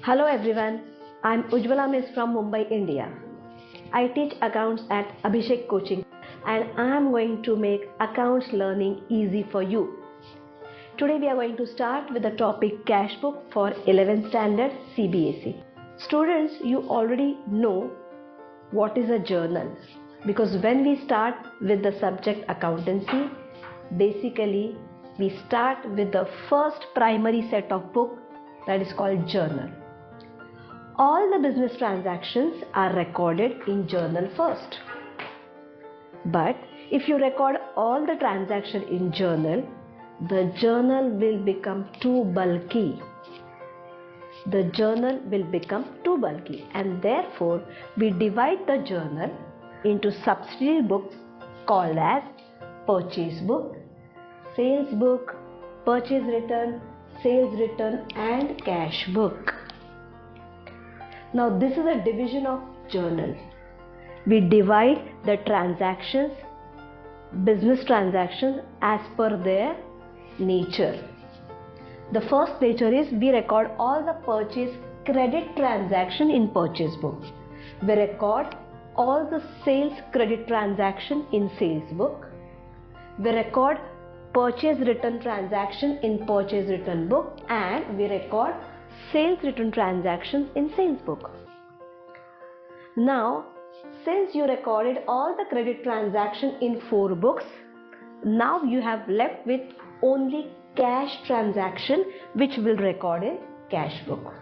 Hello everyone, I'm Ujwala Miss from Mumbai, India. I teach accounts at Abhishek coaching and I am going to make accounts learning easy for you. Today we are going to start with the topic cash book for 11th standard Cbse. Students, you already know what is a journal because when we start with the subject accountancy, basically we start with the first primary set of book that is called journal. All the business transactions are recorded in journal first. But if you record all the transaction in journal, the journal will become too bulky. The journal will become too bulky and therefore we divide the journal into subsidiary books called as purchase book, sales book, purchase return, sales return and cash book. Now this is a division of journal. We divide the transactions, business transactions as per their nature. The first nature is we record all the purchase credit transaction in purchase book. We record all the sales credit transaction in sales book. We record purchase return transaction in purchase return book and we record sales return transactions in sales book. Now, since you recorded all the credit transaction in 4 books, now you have left with only cash transaction which will record in cash book.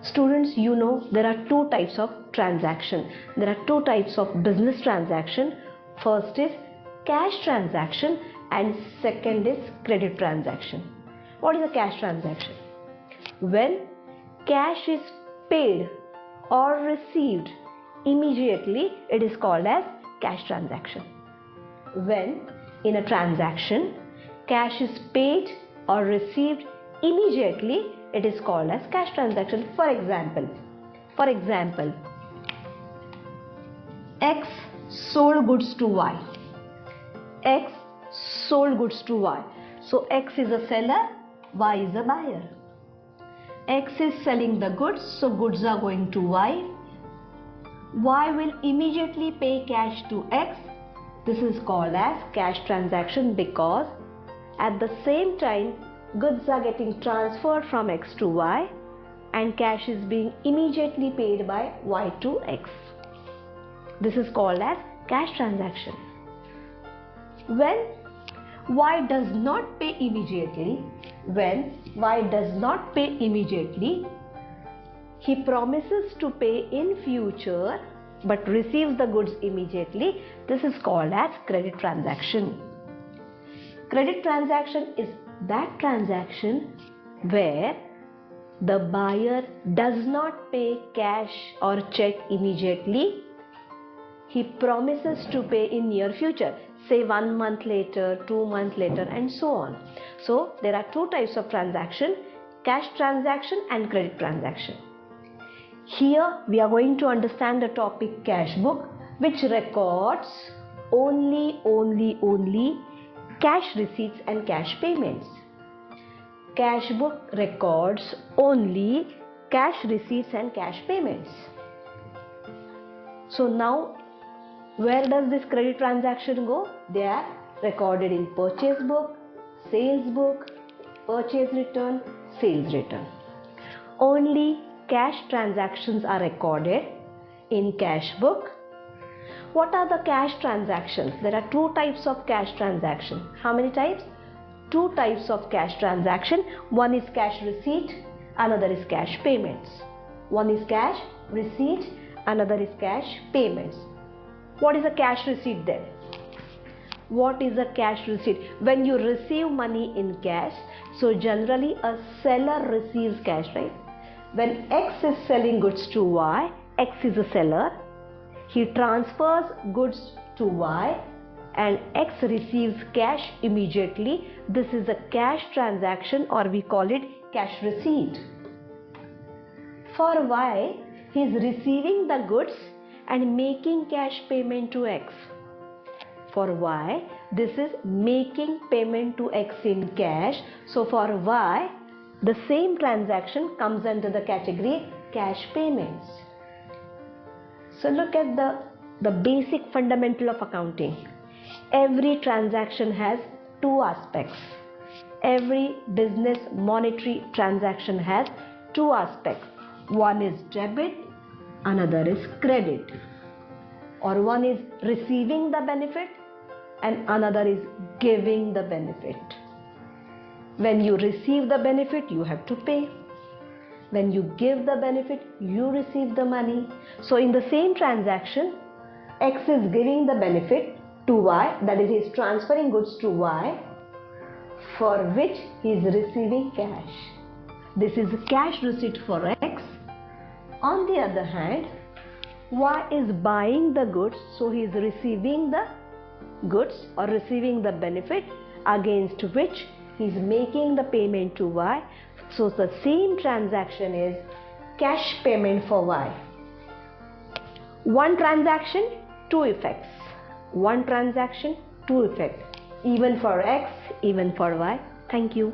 Students, you know there are 2 types of transaction. There are 2 types of business transaction. First is cash transaction and second is credit transaction. What is a cash transaction? When cash is paid or received immediately, it is called as cash transaction. When in a transaction cash is paid or received immediately, it is called as cash transaction. For example, X sold goods to Y. X sold goods to Y. So X is a seller, Y is a buyer. X is selling the goods, so goods are going to Y. Y will immediately pay cash to X. This is called as cash transaction because at the same time goods are getting transferred from X to Y and cash is being immediately paid by Y to X. This is called as cash transaction. When Y does not pay immediately, he promises to pay in future but receives the goods immediately. This is called as credit transaction. Credit transaction is that transaction where the buyer does not pay cash or check immediately. He promises to pay in near future, say 1 month later, 2 months later and so on. So there are 2 types of transaction, cash transaction and credit transaction. Here we are going to understand the topic cash book which records only cash receipts and cash payments. Cash book records only cash receipts and cash payments. So now where does this credit transaction go? They are recorded in purchase book, sales book, purchase return, sales return. Only cash transactions are recorded in cash book. What are the cash transactions? There are 2 types of cash transaction. How many types? 2 types of cash transaction. One is cash receipt, another is cash payments. One is cash receipt, another is cash payments. What is a cash receipt then? What is a cash receipt? When you receive money in cash, so generally a seller receives cash, right? When X is selling goods to Y, X is a seller. He transfers goods to Y and X receives cash immediately. This is a cash transaction or we call it cash receipt. For Y, he is receiving the goods and making cash payment to X. For Y, this is making payment to X in cash. So for Y, The same transaction comes under the category cash payments. So look at the basic fundamental of accounting. Every transaction has two aspects. Every business monetary transaction has two aspects. One is debit, another is credit. Or one is receiving the benefit and another is giving the benefit. When you receive the benefit, you have to pay. When you give the benefit, you receive the money. So in the same transaction, X is giving the benefit to Y, that is, he is transferring goods to Y, for which he is receiving cash. This is a cash receipt for X. On the other hand, Y is buying the goods, so he is receiving the goods or receiving the benefit, against which he is making the payment to Y. So the same transaction is cash payment for Y. One transaction, two effects. One transaction, two effects. Even for X, even for Y. Thank you.